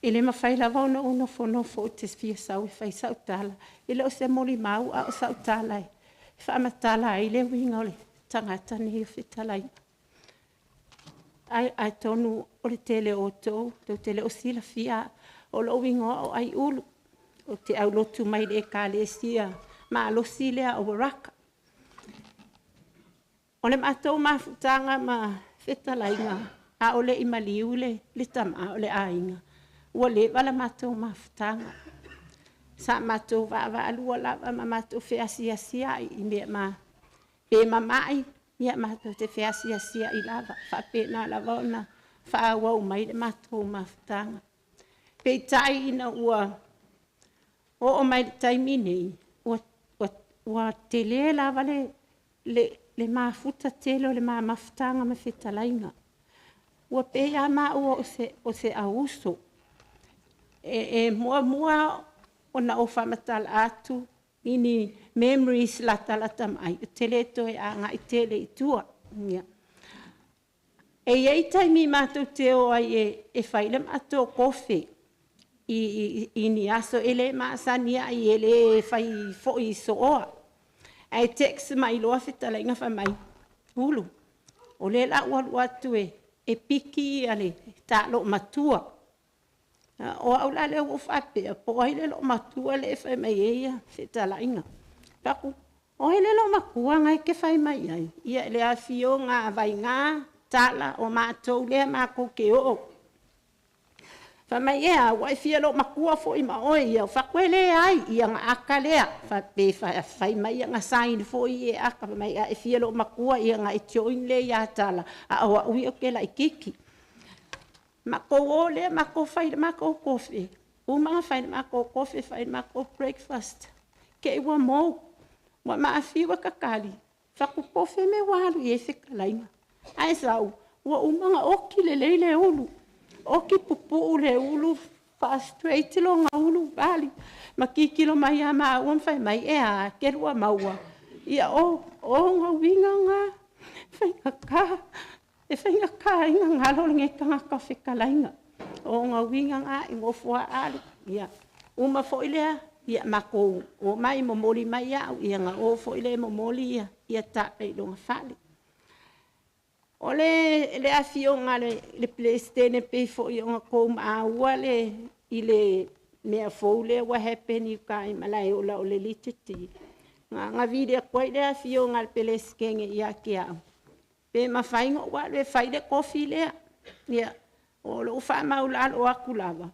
Ele mawhai lava ono fonofo o te fia sau e whai sau tala. Ele o se moli mau a o sau tala e. Whaamatala ai le winga o le tangata ni o whitalai. Ai tonu o le tele o tau, tau tele o sila fia o lo winga o ai ulu. O te au lotu mai le ka le sia, ma alo silea o waraka. O le mātou mawhutanga ma whitalai nga, a o le imaliu le tama o le ainga. Ua le wala mātou mawhutanga. Sa mātou wa alua lava ma mātou whiasia i mea ma pe mamai, mea mātou te whiasia i lava, whapena lava ona whaawau mai le mātou mawhutanga. Pei tai ina ua o mai taimi nei, ua te le lava le mafuta telo le mawhutanga ma whitalainga. Ua pea ma ua o se auso. Mua ona o whamatal atu, ini memories lata mai, o tele toi a ngai tele i tua. Ei taimi mātou te o ai e whaile mātou kofi. I ni aso ele maasania i ele whai fo i soa. Ai text mai loa whitalainga wha mai hulu. O le la ua atu e piki ale tālo matua. O au la leo whapea, po ai le lo matua le whai mai eia whitalainga. Paku, o ele lo makua ngai ke whai mai ai. Ia le a fio ngā vai ngā tala o mātou lea mākou ke o. Whamai ea, wai fia lo makua fo i maoi ia, whakwele ai, ia ngā aka lea, whai mai ia ngā saini fo i e aka, whamai ea e fia lo makua ia ngā e tioin le ia tala, a awa ui o ke lai kiki. Mako o lea, mako whai mako kofi, umanga whai mako kofi, whai mako breakfast, ke iwa mou, wa maa whiwa kakali, whaku kofi me waru i e whikalainga. Ai sau, wa umanga oki le leile ulu, oki pupu le ulu, frustrate lo ngā ulu bali. Makikilo mai a maa uam whai mai ea, kerua maua. Ia o ngā winga ngā, whai ngaka, e whai ngaka inga ngalo nge kangaka whikalainga. O ngā winga ngā i ngofua alu. Ia, uma fo ilea, ia mako, o mai momoli mai au, ia ngā o fo ilea momoli ia tāpei longa whali. O le afio ngā le plestene pe fo i onga kou maaua i le mea fou le wa hapeni ka i malai o la o le lititi. Ngā vide koe le afio ngā le pleskenge i ake au. Pe mawhaingo wa le whaile kofi lea. Ia, o lo wha maulal o aku lava.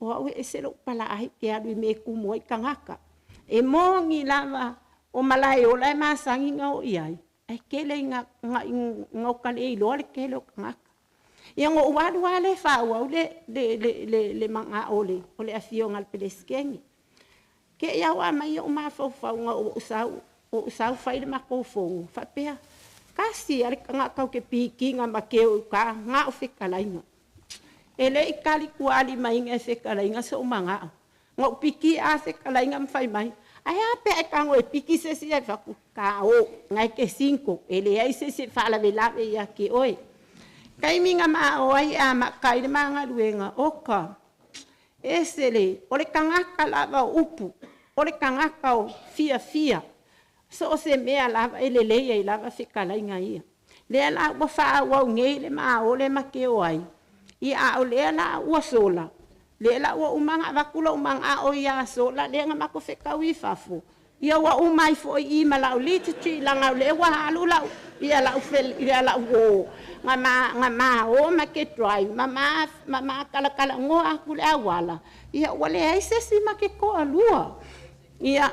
O au e se lo pala ahi pe alu i me kumo i kangaka. E mongi lava o malai o lai masangi ngau i ai. Ai kele ngau kale i loa le kele o kangaka. Ia ngō uadu ale whau au le manga o le afio ngal peleskengi. Ke iau a mai o mawhau ngā o usau whaile mako whongu. Whapea, kasi ale kangakau ke piki ngā makeo ka ngā o whekalainga. E le i kali kuali mai ngā whekalainga sa o manga. Ngā piki a whekalainga mwhai mai. Ai ape e kango e piki se si ai whaku ka o ngai ke 5. E le ai se whala lawe ia ke oe. Kai minga maa o ai a makai le maa luenga oka. E se le, o le kangaka lava upu. O le kangaka o fia. So o se mea lava e le leia i lava whikalainga ia. Lea la ua wha wau ngei le maa o le make o ai. Ia o lea la ua sola. Le la ua umanga wakula umanga o ia so la le nga mako whekau i whafo. Ia ua umai fo i malau lititri langa le ua halu lau. Ia lau o. Nga maa o ma ke drive. Ma kala ngoa aku le awala. Ia ua le aisesi ma ke koa lua. Ia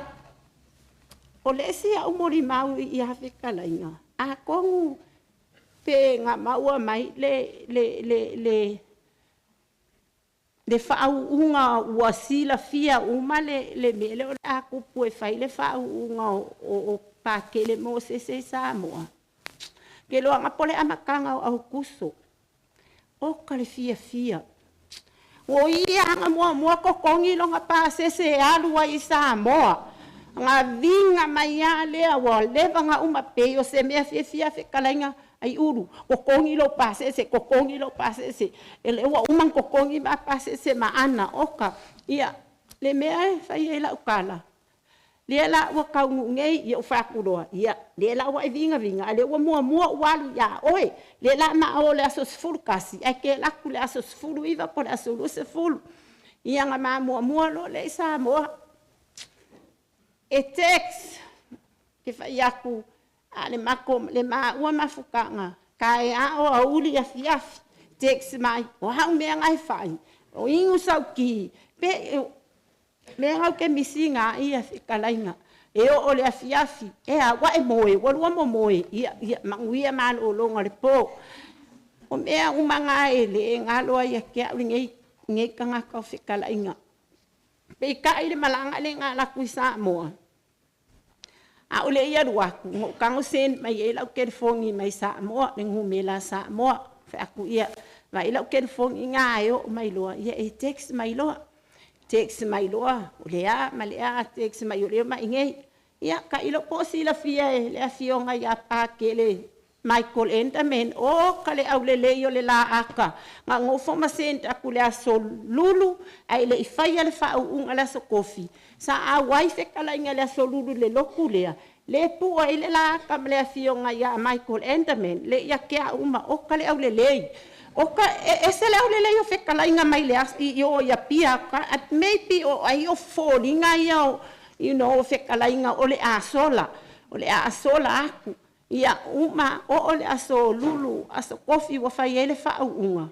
o le si a umori mau i hawhekalainga. A kongu pe nga maua mai le whau unga ua sila fia uma le mele o le akupu e whai le whau unga o pākele mo se Samoa. Ke loa ngapole amakanga o au kuso. O kale fia. O ia anga mua kokongi longa pā se alua i Samoa. Nga vinga mai a lea wa lewa nga uma peo se mea fia whekalainga ai uru kokongi lo pasese kokongi lo pasese ele wa umang kokongi ma pasese ma ana oka ia le mea fai e la ukala le la wa kaungu ngei ia ufakuroa ia le la wa vinga ale wa mua walu ya oi le la ma o le aso sfulu kasi ai ke la ku le aso sfulu iva po le aso lu sfulu ia nga ma mua lo le sa mo e text ke fai aku ale mako le ma ua mafukanga kai a o auli a fiafi text mai o hau mea ngai fai o ingu sauki pe me ngau ke misinga ia fikalainga e o le afiafi e a wa e moe wa lua moe ia manguia man o longa le po o mea umanga e le ngalo ia ke ngei kanga ka fikalainga pe ka ile malanga le ngala kuisa mo a ole ia ruaku mo kango sen mai e lau kerfongi mai sa mo le ngumela sa mo fa aku ia vai lau kerfongi nga yo mai loa ia e text mai loa ole a malea text mai ole mai ngei ia ka ilo posi la fia e le afionga ia pa kele Michael Enderman o kale au le yo le la aka nga ngofo masent aku le aso lulu ai le ifai le fa un ala so kofi sa a wife kala inga le aso lulu le lokulea le pu ai le la aka le afionga ia Michael Enderman le ia ke uma o kale au le o ka ese le au le yo fe kala inga mai le as yo ia pia at maybe o ai o falling ai you know fe kala inga ole asola aku ia uma o le aso lulu aso kofi wa fai ele fa unga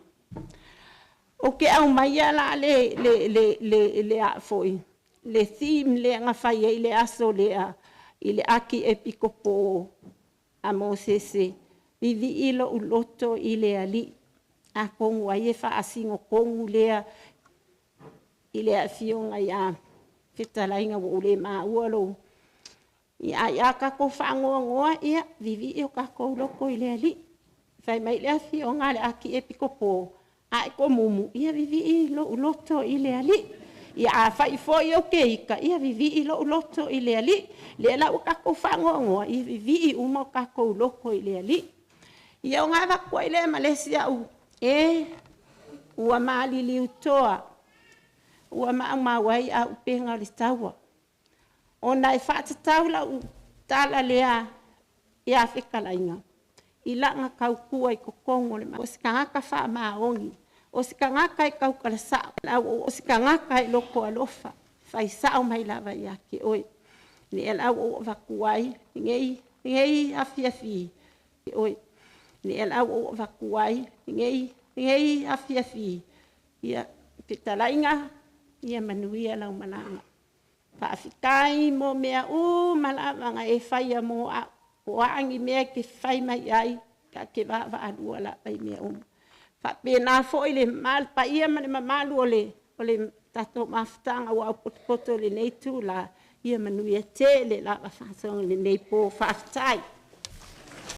o ke au mai ala le a foi le theme le nga fai ele aso le a ile aki epikopo a mosese vivi ilo uloto ile ali a kongu ai fa asingo kongu le ile a fionga ia fitalainga wo le ma ualo ia ka ko fangoa ia vivi o ka ko loko ile ali fai mai le afi o ngale aki epikopo ai ko mumu ia vivi lo loto ile ali ia fai foi o keika ia vivi lo loto ile ali le la o ka ko fangoa ia vivi uma ka ko loko ile ali ia nga va ko ile Malaysia u ua mali liutoa ua ma wai a upenga le tawa ona e whaatatau la tala lea e a whekalainga. I langa kau kua i kokongo le ma. O si ka ngaka wha maongi. O si ka ngaka i kau kala sao. O si ka ngaka i loko alofa. Whai sao mai lava i ake oi. Ni e lau o wakuai. Ngei afiafi. Oi. Ni e lau o wakuai. Ngei afiafi. Ia pitalainga. Ia manuia lau mananga. Whaafikai mo mea malawanga e whaia mo a oangi mea ke whai mai ai ka ke wawa adua la pai mea Whapena fo ile mal pa ia mane mamalu ole tato maftanga wa poto le nei tu la ia manuia te le la whasong le nei po whaftai.